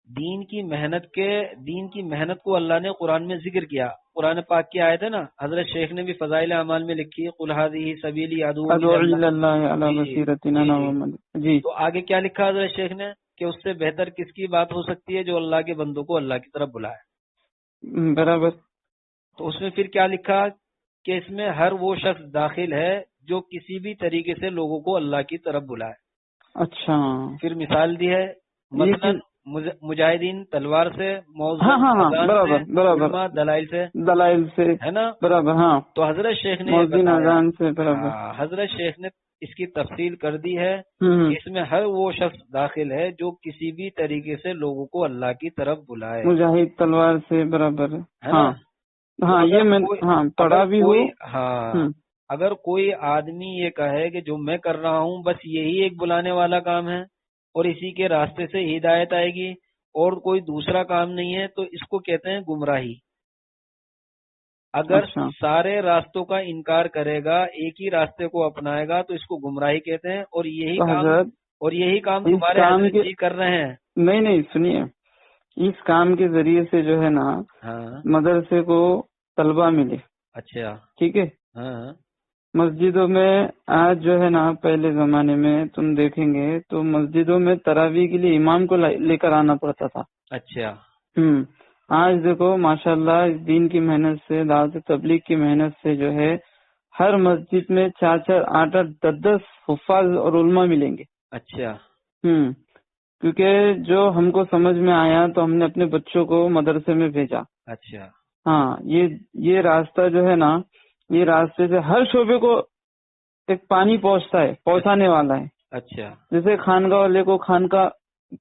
دین کی محنت کو اللہ نے قرآن میں ذکر کیا. قرآن پاک کی آیت ہے نا, حضرت شیخ نے بھی فضائل اعمال میں لکھی, قل ھذہ سبیلی ادعو الی اللہ علی اللہ. بصیرۃ جی انا جی, ومن. جی, تو آگے کیا لکھا حضرت شیخ نے کہ اس سے بہتر کس کی بات ہو سکتی ہے جو اللہ کے بندوں کو اللہ کی طرف بلائے. برابر. تو اس میں پھر کیا لکھا کہ اس میں ہر وہ شخص داخل ہے جو کسی بھی طریقے سے لوگوں کو اللہ کی طرف بلائے. اچھا. پھر مثال دی ہے مثلا مجاہدین تلوار سے، موزن ہاں اذان برابر سے، برابر، علماء دلائل سے، دلائل سے، ہے نا. برابر. ہاں، تو حضرت شیخ نے یہ مؤذن بتایا، اذان سے، برابر. حضرت شیخ نے اس کی تفصیل کر دی ہے ہوں، کہ اس میں ہر وہ شخص داخل ہے جو کسی بھی طریقے سے لوگوں کو اللہ کی طرف بلائے، مجاہد تلوار سے، برابر. ہے ہاں نا. تو ہاں، یہ میں پڑھا بھی ہوں. ہاں اگر کوئی آدمی یہ کہے کہ جو میں کر رہا ہوں بس یہی ایک بلانے والا کام ہے اور اسی کے راستے سے ہدایت آئے گی اور کوئی دوسرا کام نہیں ہے، تو اس کو کہتے ہیں گمراہی. اگر اچھا. سارے راستوں کا انکار کرے گا، ایک ہی راستے کو اپنائے گا، تو اس کو گمراہی کہتے ہیں. اور تو حضرت یہی کام اس تمہارے کام حضرت کے جی کر رہے ہیں. نہیں سنیے، اس کام کے ذریعے سے جو ہے نا ہاں مدرسے کو طلبہ ملے. اچھا. ٹھیک ہے. ہاں مسجدوں میں آج جو ہے نا، پہلے زمانے میں تم دیکھیں گے تو مسجدوں میں تراویح کے لیے امام کو لے کر آنا پڑتا تھا. اچھا. آج دیکھو ماشاءاللہ اس دین کی محنت سے، دعوت تبلیغ کی محنت سے جو ہے ہر مسجد میں 4 8 10 حفاظ اور علماء ملیں گے. اچھا. کیونکہ جو ہم کو سمجھ میں آیا تو ہم نے اپنے بچوں کو مدرسے میں بھیجا. اچھا. ہاں، یہ راستہ جو ہے نا، یہ راستے سے ہر شعبے کو ایک پانی پہنچانے والا ہے. اچھا. جیسے خانقاہ والے کو خانقاہ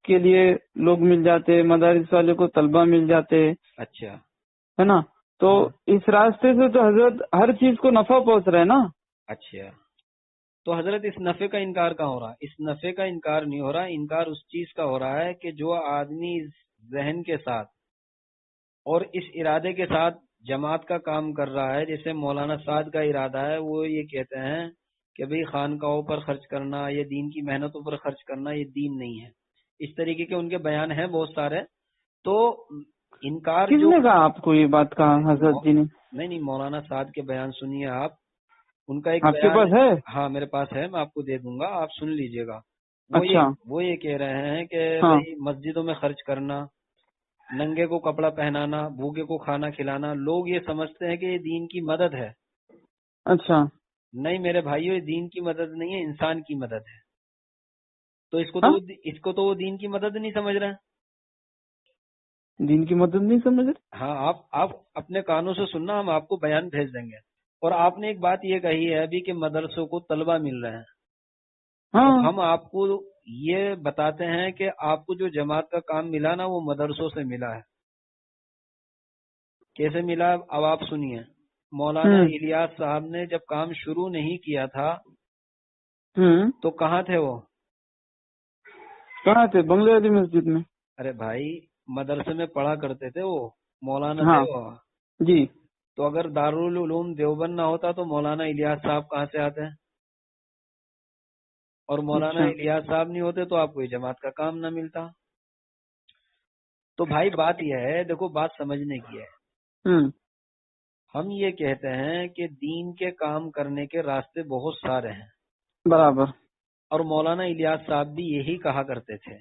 کے لیے لوگ مل جاتے، مدارس والے کو طلبہ مل جاتے. اچھا. ہے نا. تو اس راستے سے تو حضرت ہر چیز کو نفع پہنچ رہا ہے نا. اچھا. تو حضرت اس نفع کا انکار کہاں ہو رہا؟ اس نفع کا انکار نہیں ہو رہا، انکار اس چیز کا ہو رہا ہے کہ جو آدمی اس ذہن کے ساتھ اور اس ارادے کے ساتھ جماعت کا کام کر رہا ہے، جیسے مولانا سعد کا ارادہ ہے، وہ یہ کہتے ہیں کہ بھئی خانقاہوں پر خرچ کرنا یا دین کی محنتوں پر خرچ کرنا یہ دین نہیں ہے. اس طریقے کے ان کے بیان ہیں بہت سارے. تو انکار کس نے کہا آپ کو یہ بات کہا حضرت جی نے؟ نہیں مولانا سعد کے بیان سنیے آپ. ان کا ایک آپ کے بیان پاس ہے؟ ہاں میرے پاس ہے، میں آپ کو دے دوں گا، آپ سن لیجئے گا. اچھا. وہ یہ کہہ رہے ہیں کہ ہاں. بھئی مسجدوں میں خرچ کرنا، ننگے کو کپڑا پہنانا، بھوکے کو کھانا کھلانا، لوگ یہ سمجھتے ہیں کہ یہ دین کی مدد ہے. اچھا. نہیں میرے بھائیو، یہ دین کی مدد نہیں ہے، انسان کی مدد ہے. تو اس کو تو وہ دین کی مدد نہیں سمجھ رہے ہیں. دین کی مدد نہیں سمجھ رہے؟ ہاں آپ اپنے کانوں سے سننا، ہم آپ کو بیان بھیج دیں گے. اور آپ نے ایک بات یہ کہی ہے ابھی کہ مدرسوں کو طلبہ مل رہے ہیں. ہاں. ہم آپ کو یہ بتاتے ہیں کہ آپ کو جو جماعت کا کام ملا نا، وہ مدرسوں سے ملا ہے. کیسے ملا اب آپ سنیے. مولانا الیاس صاحب نے جب کام شروع نہیں کیا تھا تو کہاں تھے وہ؟ کہاں تھے؟ بنگلے والی مسجد میں. ارے بھائی مدرسے میں پڑھا کرتے تھے وہ، مولانا ہاں تھے وہ. جی. تو اگر دارالعلوم دیوبند نہ ہوتا تو مولانا الیاس صاحب کہاں سے آتے ہیں؟ اور مولانا اچھا. الیاس صاحب نہیں ہوتے تو آپ کو جماعت کا کام نہ ملتا. تو بھائی بات یہ ہے، دیکھو بات سمجھنے کی ہے. ہم یہ کہتے ہیں کہ دین کے کام کرنے کے راستے بہت سارے ہیں. برابر. اور مولانا الیاس صاحب بھی یہی کہا کرتے تھے،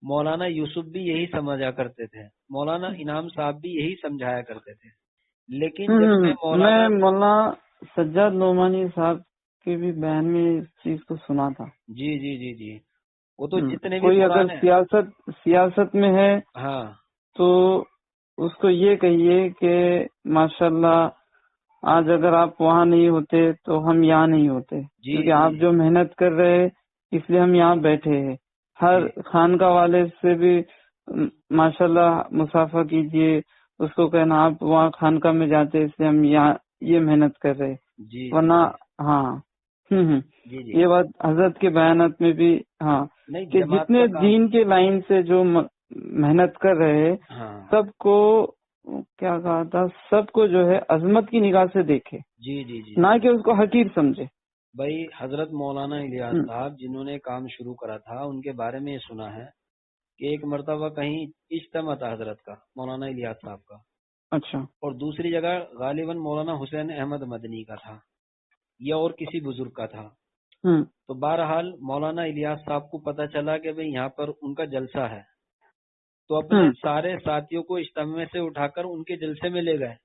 مولانا یوسف بھی یہی سمجھا کرتے تھے، مولانا انعام صاحب بھی یہی سمجھایا کرتے تھے. لیکن جب سے میں مولانا سجاد نعمانی صاحب کے بھی بیان میں اس چیز کو سنا تھا. جی جی جی جی. وہ تو جتنے بھی کوئی اگر سیاست میں ہے ہاں تو اس کو یہ کہیے کہ ماشاءاللہ آج اگر آپ وہاں نہیں ہوتے تو ہم یہاں نہیں ہوتے، کیونکہ آپ جو محنت کر رہے اس لیے ہم یہاں بیٹھے ہیں. ہر خانقاہ والے سے بھی ماشاءاللہ مصافحہ کیجئے، اس کو کہنا آپ وہاں خانقاہ میں جاتے اس لیے ہم یہاں یہ محنت کر رہے. ورنہ ہاں یہ بات حضرت کے بیانات میں بھی کہ جتنے دین کے لائن سے جو محنت کر رہے سب کو کیا کہا تھا، سب کو جو ہے عظمت کی نگاہ سے دیکھے، نہ کہ اس کو حقیر سمجھے. بھائی حضرت مولانا الیاس صاحب جنہوں نے کام شروع کرا تھا ان کے بارے میں یہ سنا ہے کہ ایک مرتبہ کہیں اجتماع تھا حضرت کا، مولانا الیاس صاحب کا. اچھا. اور دوسری جگہ غالباً مولانا حسین احمد مدنی کا تھا یا اور کسی بزرگ کا تھا. تو بہرحال مولانا الیاس صاحب کو پتا چلا کہ بھئی یہاں پر ان کا جلسہ ہے، تو اپنے سارے ساتھیوں کو اجتماع سے اٹھا کر ان کے جلسے میں لے گئے.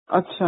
اچھا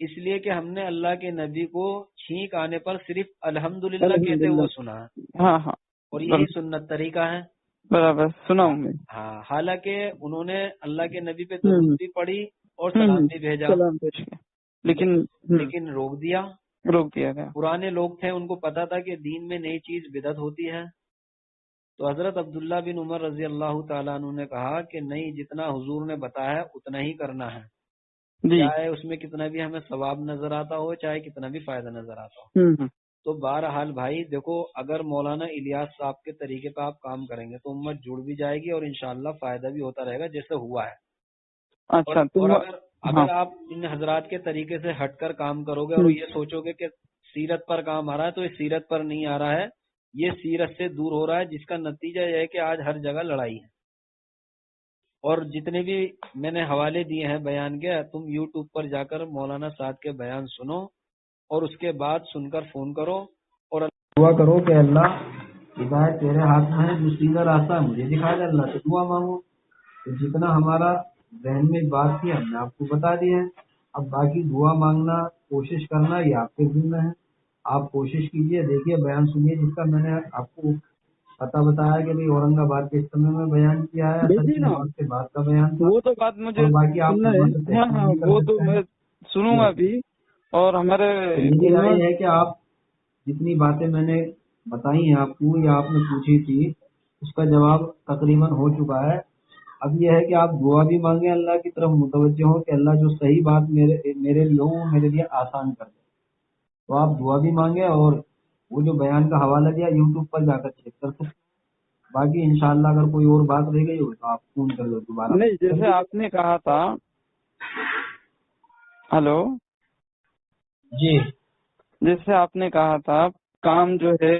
اس لیے کہ ہم نے اللہ کے نبی کو چھینک آنے پر صرف الحمدللہ کہتے ہوئے سنا ہے، ہاں ہاں اور یہی سنت طریقہ ہے۔ برابر سنا ہوں میں۔ ہاں، حالانکہ انہوں نے اللہ کے نبی پہ درود بھی پڑھی اور سلام بھی بھیجا، سلام پیش کیا، لیکن روک دیا گیا۔ پرانے لوگ تھے، ان کو پتا تھا کہ دین میں نئی چیز بدعت ہوتی ہے۔ تو حضرت عبداللہ بن عمر رضی اللہ تعالیٰ عنہ نے کہا کہ نہیں، جتنا حضور نے بتایا ہے اتنا ہی کرنا ہے، چاہے اس میں کتنا بھی ہمیں ثواب نظر آتا ہو، چاہے کتنا بھی فائدہ نظر آتا ہو۔ تو بہرحال بھائی دیکھو، اگر مولانا الیاس صاحب کے طریقے پہ آپ کام کریں گے تو امت جڑ بھی جائے گی اور انشاءاللہ فائدہ بھی ہوتا رہے گا جیسے ہوا ہے۔ اچھا، اور اگر آپ ان حضرات کے طریقے سے ہٹ کر کام کرو گے اور یہ سوچو گے کہ سیرت پر کام آ رہا ہے، تو یہ سیرت پر نہیں آ رہا ہے، یہ سیرت سے دور ہو رہا ہے، جس کا نتیجہ یہ ہے کہ آج ہر جگہ لڑائی ہے۔ اور جتنے بھی میں نے حوالے دیے ہیں بیان کے، تم یوٹیوب پر جا کر مولانا صاحب کے بیان سنو اور اس کے بعد سن کر فون کرو اور دعا کرو کہ اللہ ہدایت تیرے ہاتھ میں ہے، جو سیدھا راستہ ہے مجھے دکھا دے، اللہ سے دعا مانگو۔ تو جتنا ہمارا ذہن میں بات تھی ہم نے آپ کو بتا دیا ہے، اب باقی دعا مانگنا، کوشش کرنا، یہ آپ کے ذمہ ہے۔ آپ کوشش کیجئے، دیکھیے بیان سنیے جس کا میں نے آپ کو پتہ بتایا کہ بھائی اورنگ آباد کے سمے میں بیان کیا ہے، کے بعد کا بیان تھا، وہ تو بات مجھے باقی آپ وہ تو میں سنوں گا بھی۔ اور ہمارے یہ ہے کہ آپ جتنی باتیں میں نے بتائی ہیں آپ کو یا آپ نے پوچھی تھی، اس کا جواب تقریباً ہو چکا ہے۔ اب یہ ہے کہ آپ دعا بھی مانگیں، اللہ کی طرف متوجہ ہو کہ اللہ جو صحیح بات میرے لیے ہو وہ میرے لیے آسان کر دے۔ تو آپ دعا بھی مانگیں اور وہ جو بیان کا حوالہ دیا یوٹیوب پر جا کر چیک کر سکتے۔ باقی انشاءاللہ اگر کوئی اور بات رہ گئی ہو تو آپ فون کر دو دوبارہ۔ نہیں، جیسے آپ نے کہا تھا، ہلو جی، جیسے آپ نے کہا تھا کام جو ہے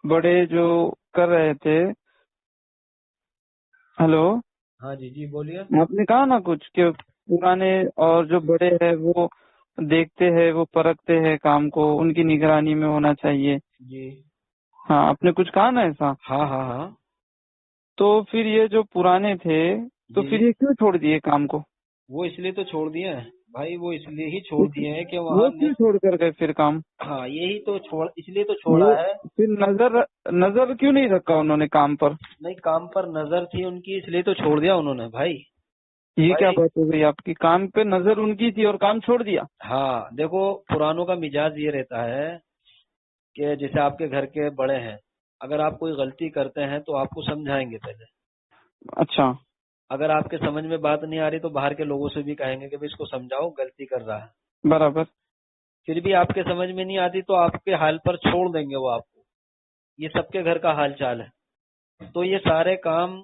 بڑے جو کر رہے تھے، ہلو ہاں جی جی بولیے۔ آپ نے کہا نا کچھ کہ پرانے اور جو بڑے ہیں وہ دیکھتے ہیں، وہ پرکھتے ہیں کام کو، ان کی نگرانی میں ہونا چاہیے۔ جی ہاں، آپ نے کچھ کہا نا ایسا؟ ہاں ہاں ہاں۔ تو پھر یہ جو پرانے تھے تو پھر یہ کیوں چھوڑ دیے کام کو؟ وہ اس لیے تو چھوڑ دیے ہیں بھائی، وہ اس لیے ہی چھوڑ دیے ہیں کہ وہاں وہ کیوں چھوڑ کر گئے پھر کام؟ ہاں یہی تو اس لیے تو چھوڑا ہے۔ پھر نظر کیوں نہیں رکھا انہوں نے کام پر؟ نہیں، کام پر نظر تھی ان کی، اس لیے تو چھوڑ دیا انہوں نے بھائی۔ یہ کیا بات ہو گئی آپ کی؟ کام پہ نظر ان کی تھی اور کام چھوڑ دیا؟ ہاں دیکھو، پرانوں کا مزاج یہ رہتا ہے کہ جیسے آپ کے گھر کے بڑے ہیں، اگر آپ کوئی غلطی کرتے ہیں تو آپ کو سمجھائیں گے پہلے۔ اچھا، اگر آپ کے سمجھ میں بات نہیں آ رہی تو باہر کے لوگوں سے بھی کہیں گے کہ اس کو سمجھاؤ، غلطی کر رہا ہے۔ برابر۔ پھر بھی آپ کے سمجھ میں نہیں آتی تو آپ کے حال پر چھوڑ دیں گے وہ آپ کو۔ یہ سب کے گھر کا حال چال ہے۔ تو یہ سارے کام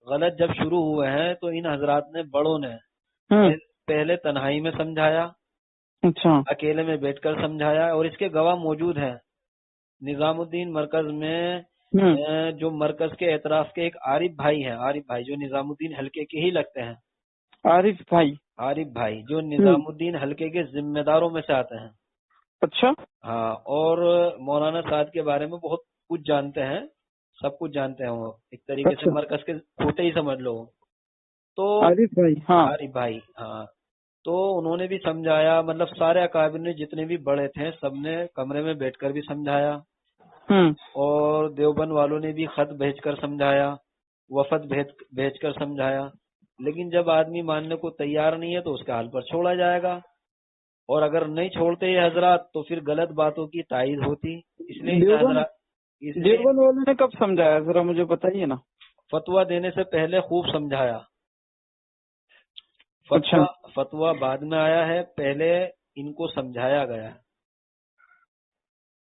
غلط جب شروع ہوئے ہیں تو ان حضرات نے، بڑوں نے پہلے تنہائی میں سمجھایا، اچھا، اکیلے میں بیٹھ کر سمجھایا، اور اس کے گواہ موجود ہیں۔ نظام الدین مرکز میں جو مرکز کے اعتراف کے ایک عارف بھائی ہیں، عارف بھائی جو نظام الدین حلقے کے ہی لگتے ہیں، عارف بھائی جو نظام الدین حلقے کے ذمہ داروں میں سے آتے ہیں۔ اچھا، ہاں، اور مولانا صاحب کے بارے میں بہت کچھ جانتے ہیں، سب کچھ جانتے ہیں، وہ ایک طریقے سے مرکز کے کھوٹے ہی سمجھ لو۔ تو عارف بھائی، ہاں، تو انہوں نے بھی سمجھایا، مطلب سارے اکابر نے، جتنے بھی بڑے تھے سب نے کمرے میں بیٹھ کر بھی سمجھایا، اور دیوبند والوں نے بھی خط بھیج کر سمجھایا، وفد بھیج کر سمجھایا، لیکن جب آدمی ماننے کو تیار نہیں ہے تو اس کے حال پر چھوڑا جائے گا، اور اگر نہیں چھوڑتے یہ حضرات تو پھر غلط باتوں کی تائید ہوتی۔ اس لیے دیوبند والوں نے کب سمجھایا ذرا مجھے بتائیے نا۔ فتویٰ دینے سے پہلے خوب سمجھایا۔ فتویٰ بعد میں آیا ہے، پہلے ان کو سمجھایا گیا۔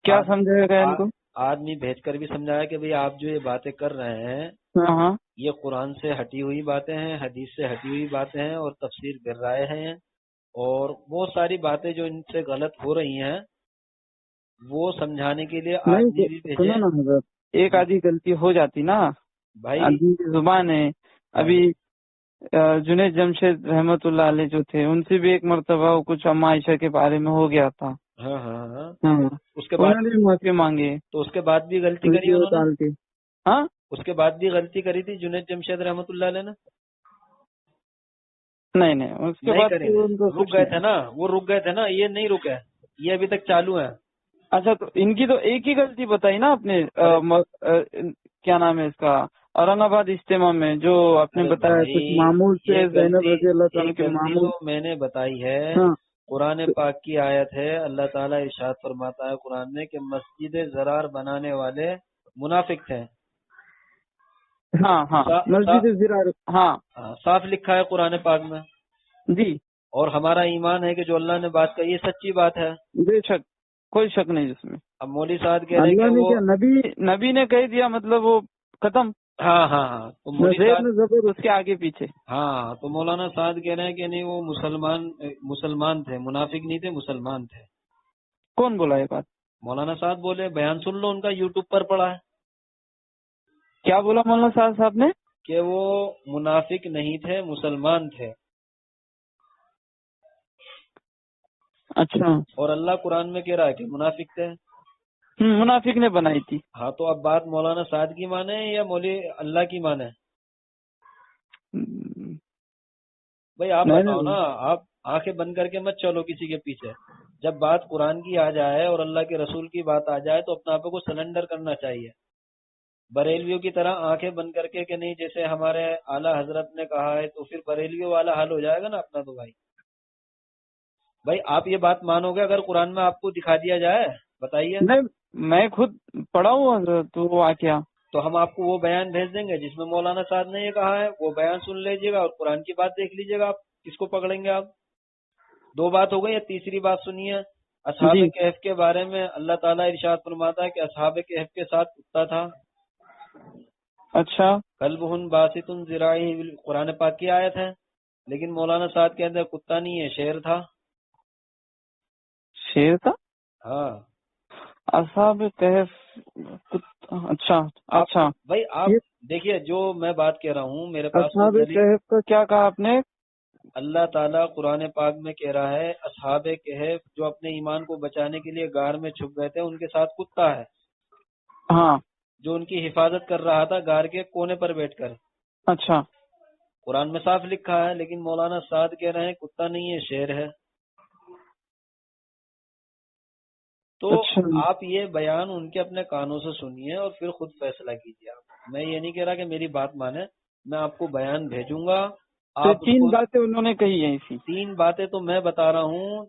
کیا سمجھایا گیا ان کو؟ آدمی بھیج کر بھی سمجھایا کہ بھئی آپ جو یہ باتیں کر رہے ہیں یہ قرآن سے ہٹی ہوئی باتیں ہیں، حدیث سے ہٹی ہوئی باتیں ہیں، اور تفسیر گر رائے ہیں، اور بہت ساری باتیں جو ان سے غلط ہو رہی ہیں وہ سمجھانے کے لیے آدمی بھی بھیجے۔ ایک آدھی غلطی ہو جاتی نا بھائی، آدمی کی زبان ہے۔ ابھی جنید جمشید رحمت اللہ علیہ جو تھے، ان سے بھی ایک مرتبہ کچھ اما عائشہ کے بارے میں ہو گیا تھا۔ اس کے بعد بھی معافی مانگے، تو اس کے بعد بھی غلطی کری انہوں نے۔ اس کے بعد بھی غلطی کری تھی جنید جمشید رحمت اللہ علیہ نے۔ نہیں نہیں، اس کے نہیں بعد کریں پھر گے. ان کو رک گئے تھے نا، وہ رک گئے تھے نا، یہ نہیں رکے، یہ ابھی تک چالو ہے. اچھا تو ان کی تو ایک ہی غلطی بتائی نا آپ نے، کیا نام ہے اس کا، اورنگ آباد اجتماع میں جو آپ نے ارے بتایا بھائی، کچھ معمول یہ سے زینب غلطی رضی اللہ تعالیٰ یہ کے غلطی معمول. تو میں نے بتائی ہے. ہاں قرآن پاک کی آیت ہے، اللہ تعالیٰ ارشاد فرماتا ہے قرآن میں کہ مسجد زرار بنانے والے منافق تھے. ہاں ہاں، مسجد زرار، ہاں صاف لکھا ہے قرآن پاک میں. جی، اور ہمارا ایمان ہے کہ جو اللہ نے بات کہی یہ سچی بات ہے. بے شک، کوئی شک نہیں اس میں. اب مولوی صاحب کہہ رہے ہیں اللہ کہ نے وہ کیا، نبی نے کہہ دیا مطلب وہ ختم، ہاں ہاں ہاں تو نہ مولوی زیر صاحب نہ زبر اس کے آگے پیچھے. ہاں تو مولانا صاحب کہہ رہے ہیں کہ نہیں وہ مسلمان تھے، منافق نہیں تھے، مسلمان تھے. کون بولا یہ بات؟ مولانا صاحب بولے، بیان سن لو ان کا، یوٹیوب پر پڑا ہے کیا بولا مولانا صاحب نے؟ کہ وہ منافق نہیں تھے، مسلمان تھے. اچھا، اور اللہ قرآن میں کہہ رہا ہے کہ منافق تھے. منافق نے بنائی تھی. ہاں تو اب بات مولانا صاحب کی مانے یا مولوی اللہ کی مانے؟ بھائی آپ نہیں بتاؤ نا، نہیں، آپ آنکھیں بند کر کے مت چلو کسی کے پیچھے. جب بات قرآن کی آ جائے اور اللہ کے رسول کی بات آ جائے تو اپنے آپ کو سلنڈر کرنا چاہیے. بریلویوں کی طرح آنکھیں بند کر کے کہ نہیں جیسے ہمارے اعلیٰ حضرت نے کہا ہے تو پھر بریلویوں والا حل ہو جائے گا نا اپنا. تو بھائی آپ یہ بات مانو گے اگر قرآن میں آپ کو دکھا دیا جائے؟ بتائیے. نہیں میں خود پڑھا ہوں حضرت تو وہ واقعہ. تو ہم آپ کو وہ بیان بھیج دیں گے جس میں مولانا صاحب نے یہ کہا ہے، وہ بیان سن لیجیے گا اور قرآن کی بات دیکھ لیجیے گا. آپ کس کو پکڑیں گے؟ آپ دو بات ہو گئی. یا تیسری بات سنیے، اصحاب جی، کہف کے بارے میں اللہ تعالیٰ ارشاد فرماتا ہے کہ اصحاب کہف کے ساتھ کتا تھا. اچھا، قلبہن باسط ذراعی، قرآن پاک کی آیت ہے. لیکن مولانا صاحب کہتے ہیں کتا نہیں ہے، شیر تھا. شیر تھا؟ ہاں اصحاب کہف، اچھا اچھا. بھائی آپ یہ دیکھیے، جو میں بات کہہ رہا ہوں میرے پاس وہ اصحاب دلیل. کہف کا کیا کہا آپ نے؟ اللہ تعالیٰ قرآن پاک میں کہہ رہا ہے اصحاب کہف جو اپنے ایمان کو بچانے کے لیے غار میں چھپ گئے تھے ان کے ساتھ کتا ہے ہاں، جو ان کی حفاظت کر رہا تھا غار کے کونے پر بیٹھ کر. اچھا قرآن میں صاف لکھا ہے. لیکن مولانا سعد کہہ رہے ہیں کتا نہیں ہے، شیر ہے. تو اچھا. آپ یہ بیان ان کے اپنے کانوں سے سنیے اور پھر خود فیصلہ کیجیے. آپ، میں یہ نہیں کہہ رہا کہ میری بات مانیں، میں آپ کو بیان بھیجوں گا. تو آپ اس تین کو باتیں انہوں نے کہی ہیں اسی. تین باتیں تو میں بتا رہا ہوں،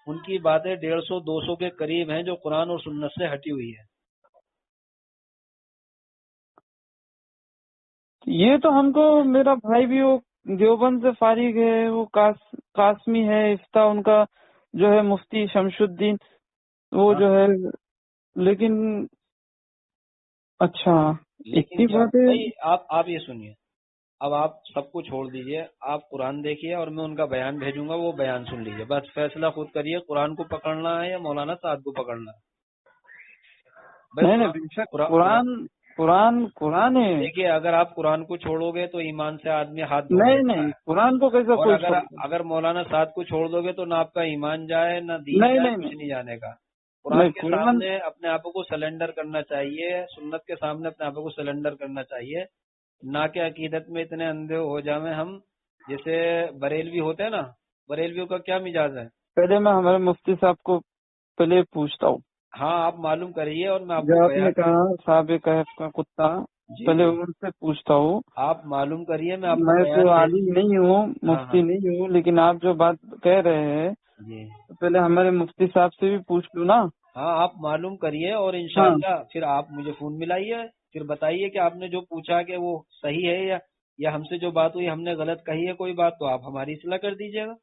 ان کی باتیں 150-200 کے قریب ہیں جو قرآن اور سنت سے ہٹی ہوئی ہے. یہ تو ہم کو، میرا بھائی بھی وہ دیوبند سے فارغ ہے، وہ قاسمی ہے، افتاء ان کا جو ہے مفتی شمس الدین، وہ جو ہے. لیکن اچھا، لیکن اتنی کیا باتیں. بھائی آپ یہ سنیے، اب آپ سب کو چھوڑ دیجئے، آپ قرآن دیکھیے اور میں ان کا بیان بھیجوں گا، وہ بیان سن لیجیے. بس فیصلہ خود کریے، قرآن کو پکڑنا ہے یا مولانا صاحب کو پکڑنا ہے. نہیں نہیں، بے شک قرآن ہے. دیکھیے اگر آپ قرآن کو چھوڑو گے تو ایمان سے آدمی ہاتھ دھو نہیں لیتا نہیں، ہے. قرآن کو کیسا اور کوئی چھوڑ دے؟ اگر مولانا صاحب کو چھوڑ دو گے تو نہ آپ کا ایمان جائے نہ دین نہیں جائے، نہیں کچھ نہیں نہیں جانے کا. نہیں، قرآن کے قرآن. سامنے اپنے آپ کو سلنڈر کرنا چاہیے، سنت کے سامنے اپنے آپ کو سلنڈر کرنا چاہیے. نہ کہ عقیدت میں اتنے اندھے ہو جائیں ہم، جیسے بریلوی ہوتے ہیں نا. بریلویوں کا کیا مزاج ہے؟ پہلے میں ہمارے مفتی صاحب کو پہلے پوچھتا ہوں. ہاں آپ معلوم کریے اور میں آپ جو کو آپ نے کہا صاحب کہف کا کتا، جی پہلے جی ان سے پوچھتا ہوں. آپ معلوم کریے، میں آپ کو میں تو بیان عالم نہیں ہوں، ہاں مفتی ہاں نہیں ہوں، لیکن آپ جو بات کہہ رہے ہیں جی تو پہلے ہمارے مفتی صاحب سے بھی پوچھ لوں نا. ہاں آپ معلوم کریے اور ہاں، انشاءاللہ پھر آپ مجھے فون ملائیے، پھر بتائیے کہ آپ نے جو پوچھا کہ وہ صحیح ہے یا ہم سے جو بات ہوئی ہم نے غلط کہی ہے کوئی بات، تو آپ ہماری اصلاح کر دیجیے گا.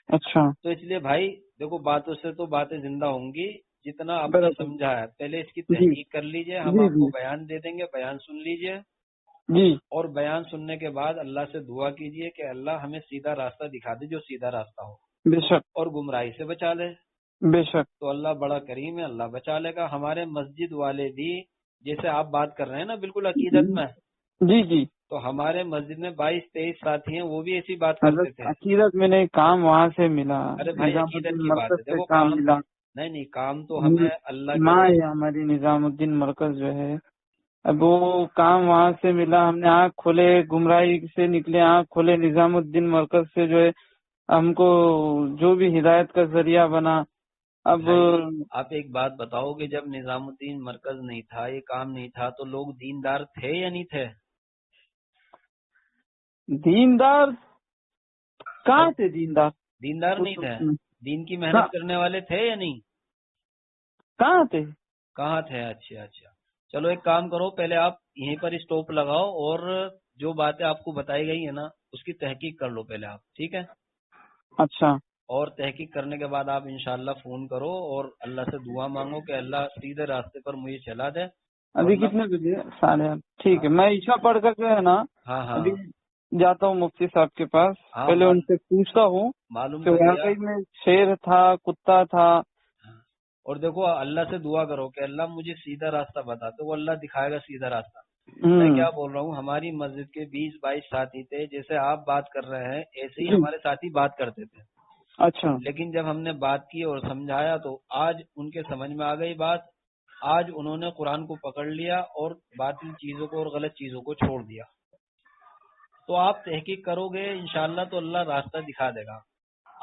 اچھا. تو اس لیے بھائی دیکھو، باتوں سے تو باتیں زندہ ہوں گی. جتنا آپ نے برابر. سمجھا ہے پہلے اس کی جی تحقیق کر لیجئے. ہم جی آپ کو جی بیان دے دیں گے، بیان سن لیجئے جی، اور بیان سننے کے بعد اللہ سے دعا کیجئے کہ اللہ ہمیں سیدھا راستہ دکھا دے، جو سیدھا راستہ ہو، بے شک اور گمراہی سے بچا لے. بے شک. تو اللہ بڑا کریم ہے، اللہ بچا لے گا. ہمارے مسجد والے بھی جیسے آپ بات کر رہے ہیں نا بالکل عقیدت میں، جی جی. تو ہمارے مسجد میں 22-23 ساتھی ہیں، وہ بھی ایسی بات کرتے حضرت تھے. عقیدت میں نے کام وہاں سے ملا، ارے بھائی نظام عقیدت الدین کی بات ہے، مرکز سے دیکھو کام کام، ملا. نہیں کام تو ہمیں اللہ کے ماں ہے ہماری نظام الدین مرکز جو ہے، اب وہ کام وہاں سے ملا، ہم نے آنکھ کھولے، گمراہی سے نکلے، آنکھ کھولے، نظام الدین مرکز سے جو ہے ہم کو جو بھی ہدایت کا ذریعہ بنا. اب بھائی آپ ایک بات بتاؤ کہ جب نظام الدین مرکز نہیں تھا، یہ کام نہیں تھا، تو لوگ دیندار تھے یا نہیں تھے؟ دیندار کہاں تھے؟ دیندار دیندار نہیں تھے؟ دین کی محنت کرنے والے تھے یا نہیں؟ کہاں تھے؟ کہاں تھے؟ اچھا اچھا، چلو ایک کام کرو، پہلے آپ یہیں پر اسٹاپ لگاؤ اور جو باتیں آپ کو بتائی گئی ہیں نا اس کی تحقیق کر لو پہلے آپ، ٹھیک ہے؟ اچھا. اور تحقیق کرنے کے بعد آپ انشاءاللہ فون کرو اور اللہ سے دعا مانگو کہ اللہ سیدھے راستے پر مجھے چلا دے. ابھی کتنے بجے؟ 8:30. ٹھیک ہے، میں عشاء پڑھ کر جو ہے نا ہاں ہاں ابھی جاتا ہوں مفتی صاحب کے پاس، ہاں، پہلے ان سے پوچھتا ہوں معلوم کہ کریے واقعی میں شیر تھا، کتا تھا. اور دیکھو اللہ سے دعا کرو کہ اللہ مجھے سیدھا راستہ بتا، تو وہ اللہ دکھائے گا سیدھا راستہ. میں کیا بول رہا ہوں، ہماری مسجد کے 20-22 ساتھی تھے، جیسے آپ بات کر رہے ہیں ایسے ہی ہمارے ساتھی بات کرتے تھے. اچھا. لیکن جب ہم نے بات کی اور سمجھایا تو آج ان کے سمجھ میں آ گئی بات. آج انہوں نے قرآن کو پکڑ لیا اور باطل چیزوں کو اور غلط چیزوں کو چھوڑ دیا. تو آپ تحقیق کرو گے انشاءاللہ تو اللہ راستہ دکھا دے گا.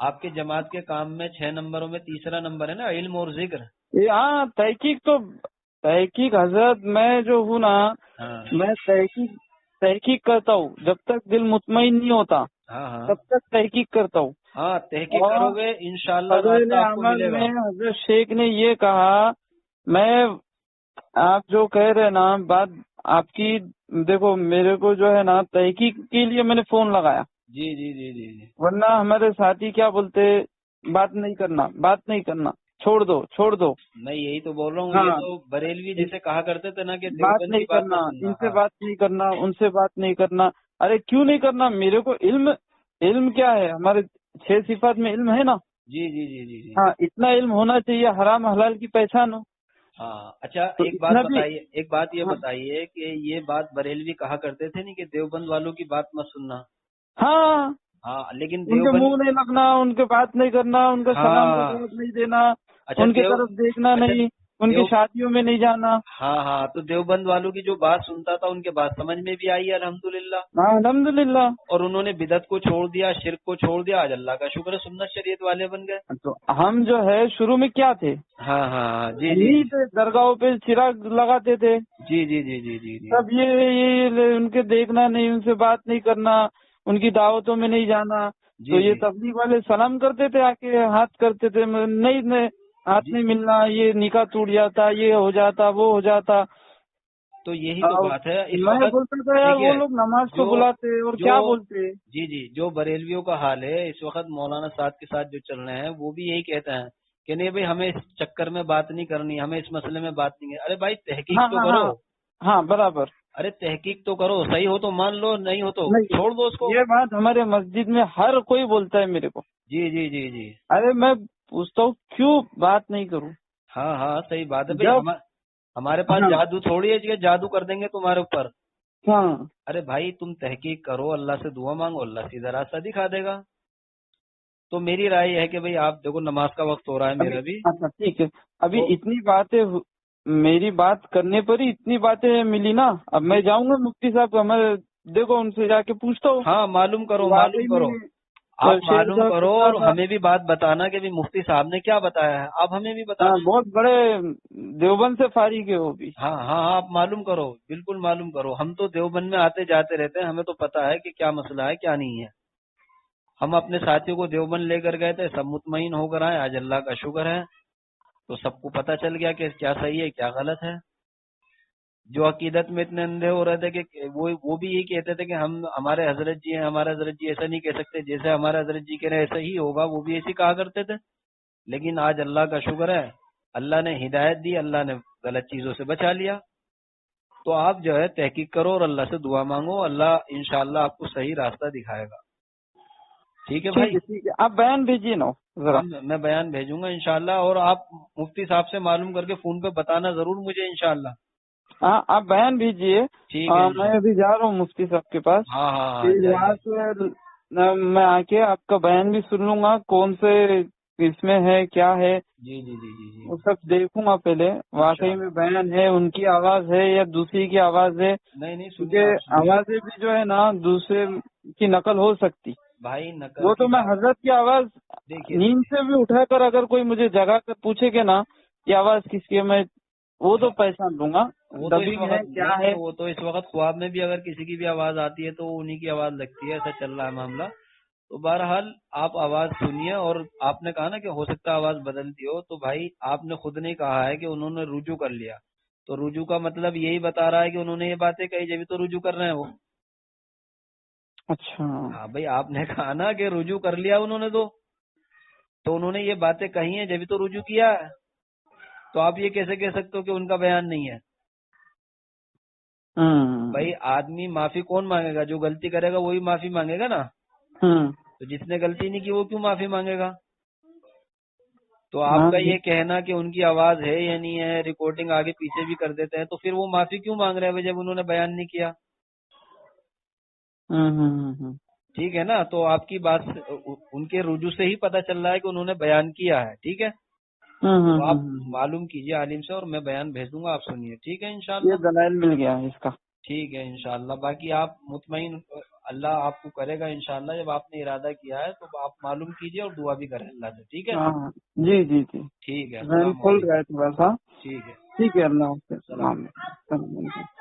آپ کے جماعت کے کام میں 6 نمبروں میں تیسرا نمبر ہے نا علم اور ذکر. ہاں تحقیق حضرت میں جو ہوں نا، میں تحقیق کرتا ہوں. جب تک دل مطمئن نہیں ہوتا تب تک تحقیق کرتا ہوں. ہاں تحقیق کرو گے انشاءاللہ فضائل راستہ آپ کو اعمال ملے گا. میں حضرت شیخ نے یہ کہا، میں آپ جو کہہ رہے نا بات آپ کی، دیکھو میرے کو جو ہے نا تحقیق کے لیے میں نے فون لگایا. جی جی جی جی جی. ورنہ ہمارے ساتھی کیا بولتے، بات نہیں کرنا، چھوڑ دو. میں یہی تو بول رہا ہوں. ہاں، یہ تو بریلوی جیسے کہا کرتے تھے نا کہ بات دیوبند نہیں کی بات کرنا، نہ سننا. ان سے بات نہیں کرنا، ان سے بات نہیں کرنا. ارے کیوں نہیں کرنا؟ میرے کو علم کیا ہے؟ ہمارے 6 صفات میں علم ہے نا. جی جی جی جی جی. ہاں، اتنا علم ہونا چاہیے، حرام حلال کی پہچان ہو. ہاں اچھا، تو ایک بات اتنا بھی بتائیے، ایک بات یہ ہاں بتائیے کہ یہ بات بریلوی کہا کرتے تھے نہیں کہ دیوبند والوں کی بات مت سننا. ہاں، ہاں لیکن ان کے دیوبند، منہ نہیں لگنا، ان کے بات نہیں کرنا، ان کا سلام کا ہاں جواب نہیں دینا، اچھا ان کی طرف دیکھنا اچھا نہیں، ان کی دیو شادیوں میں نہیں جانا. ہاں تو دیوبند والوں کی جو بات سنتا تھا ان کے بات سمجھ میں بھی آئی الحمدللہ. ہاں الحمدللہ. اور انہوں نے بدعت کو چھوڑ دیا، شرک کو چھوڑ دیا. آج اللہ کا شکر ہے سنت شریعت والے بن گئے. تو ہم جو ہے شروع میں کیا تھے؟ ہاں جی جی نہیں تھے، درگاہوں پہ چراغ لگاتے تھے. جی جی جی جی جی جی. سب یہ ان کے دیکھنا نہیں، ان سے بات نہیں کرنا، ان کی دعوتوں میں نہیں جانا. تو جی یہ جی تبلیغ والے سلام کرتے تھے، آ کے ہاتھ کرتے تھے، نہیں ہاتھ جی. نہیں ملنا، یہ نکاح ٹوٹ جاتا، یہ ہو جاتا، وہ ہو جاتا. تو یہی تو بات ہے اس میں وقت. بولتا تھا یار، وہ دیکھیے لوگ نماز کو جو بلاتے اور جو کیا بولتے. جی جی جو بریلویوں کا حال ہے اس وقت مولانا صاحب کے ساتھ جو چل رہے ہیں وہ بھی یہی کہتے ہیں کہ نہیں بھائی ہمیں اس چکر میں بات نہیں کرنی، ہمیں اس مسئلے میں بات نہیں کرنی. ارے بھائی تحقیق ہاں تو ہاں کرو. ہاں ہاں برابر. ارے تحقیق تو کرو، صحیح ہو تو مان لو، نہیں ہو تو نہیں، چھوڑ دو اس کو. یہ بات ہمارے مسجد میں ہر کوئی بولتا ہے میرے کو. جی جی جی جی. ارے میں پوچھتا ہوں کیوں بات نہیں کروں؟ ہاں صحیح بات ہے بھائی. جب ہمارے پاس ہاں جادو تھوڑی ہے کہ جادو کر دیں گے تمہارے اوپر. ہاں ارے بھائی تم تحقیق کرو، اللہ سے دعا مانگو، اللہ سیدھا راستہ دکھا دے گا. تو میری رائے یہ ہے کہ بھئی آپ دیکھو نماز کا وقت ہو رہا ہے ابھی میرا بھی. اچھا ٹھیک ہے. ابھی تو اتنی باتیں میری بات کرنے پر ہی اتنی باتیں ملی نا. اب میں جی جاؤں گا مفتی صاحب کو، میں دیکھو ان سے جا کے پوچھتا ہوں. ہاں معلوم کرو، معلوم واقعی کرو. میں آپ شیر معلوم تھا، کرو کتا اور تھا. ہمیں بھی بات بتانا کہ بھی مفتی صاحب نے کیا بتایا ہے، آپ ہمیں بھی ہاں، بتانا. بہت بڑے دیوبند سے فارغ ہے وہ بھی. ہاں آپ معلوم کرو، بالکل معلوم کرو. ہم تو دیوبند میں آتے جاتے رہتے ہیں، ہمیں تو پتا ہے کہ کیا مسئلہ ہے کیا نہیں ہے. ہم اپنے ساتھیوں کو دیوبند لے کر گئے تھے، سب مطمئن ہو کر آئے. آج اللہ کا شکر ہے تو سب کو پتہ چل گیا کہ کیا صحیح ہے کیا غلط ہے. جو عقیدت میں اتنے اندھے ہو رہے تھے کہ وہ بھی یہی کہتے تھے کہ ہمارے حضرت جی ہیں، ہمارے حضرت جی ایسا نہیں کہہ سکتے، جیسے ہمارے حضرت جی کہہ رہے ایسا ہی ہوگا، وہ بھی ایسے کہا کرتے تھے. لیکن آج اللہ کا شکر ہے، اللہ نے ہدایت دی، اللہ نے غلط چیزوں سے بچا لیا. تو آپ جو ہے تحقیق کرو اور اللہ سے دعا مانگو، اللہ انشاءاللہ آپ کو صحیح راستہ دکھائے گا. ٹھیک ہے بھائی. ٹھیک ہے، آپ بیان بھیجیے نا ذرا. میں بیان بھیجوں گا انشاءاللہ، اور آپ مفتی صاحب سے معلوم کر کے فون پہ بتانا ضرور مجھے انشاءاللہ. ہاں آپ بیان بھیجیے. ٹھیک ہے میں ابھی جا رہا ہوں مفتی صاحب کے پاس. ہاں پھر جائیے. وہاں سے میں آ کے آپ کا بیان بھی سن لوں گا، کون سے اس میں ہے کیا ہے، جی جی جی جی جی وہ سب دیکھوں گا پہلے واقعی میں بیان ہے، ان کی آواز ہے یا دوسری کی آواز ہے، نہیں سنیے کیونکہ آپ سنیے آوازیں بھی جو ہے نا دوسرے کی نقل ہو سکتی. بھائی، نقل وہ کی تو میں بات حضرت کی آواز دیکھیے نیند سے بھی اٹھا کر اگر کوئی مجھے جگہ کر پوچھے کہ نا یہ آواز کس کی ہے، میں وہ تو پہچان لوں گا وہ تو اس دبنگ ہے وقت کیا نہیں ہے. وہ تو اس وقت خواب میں بھی اگر کسی کی بھی آواز آتی ہے تو وہ انہی کی آواز لگتی ہے، ایسا چل رہا ہے معاملہ. تو بہرحال آپ آواز سنیے، اور آپ نے کہا نا کہ ہو سکتا ہے آواز بدلتی ہو، تو بھائی آپ نے خود نے کہا ہے کہ انہوں نے رجوع کر لیا، تو رجوع کا مطلب یہی بتا رہا ہے کہ انہوں نے یہ باتیں کہی جبھی تو رجوع کر رہے ہیں وہ. اچھا. ہاں بھائی، آپ نے کہا نا کہ رجوع کر لیا انہوں نے، تو انہوں نے یہ باتیں کہی ہیں جبھی تو رجوع کیا ہے. تو آپ یہ کیسے کہہ سکتے ہو کہ ان کا بیان نہیں ہے؟ بھائی آدمی معافی کون مانگے گا؟ جو غلطی کرے گا وہی معافی مانگے گا نا. تو جس نے غلطی نہیں کی وہ کیوں معافی مانگے گا؟ تو آپ کا یہ کہنا کہ ان کی آواز ہے یا نہیں ہے، ریکارڈنگ آگے پیچھے بھی کر دیتے ہیں، تو پھر وہ معافی کیوں مانگ رہے ہیں جب انہوں نے بیان نہیں کیا؟ ٹھیک ہے نا. تو آپ کی بات ان کے رجوع سے ہی پتہ چل رہا ہے کہ انہوں نے بیان کیا ہے. ٹھیک ہے، تو آپ معلوم کیجئے عالم سے، اور میں بیان بھیج دوں گا، آپ سنیے. ٹھیک ہے انشاءاللہ. یہ دلائل مل گیا ہے اس کا. ٹھیک ہے انشاءاللہ. باقی آپ مطمئن، اللہ آپ کو کرے گا انشاءاللہ. جب آپ نے ارادہ کیا ہے تو آپ معلوم کیجئے اور دعا بھی کریں اللہ سے. ٹھیک ہے. جی جی جی. ٹھیک ہے. ذہن السلام کھل علیکم. رہا ہے تھوڑا سا. ٹھیک ہے. ٹھیک ہے. اللہ حافظ. السلام علیکم. السلام علیکم.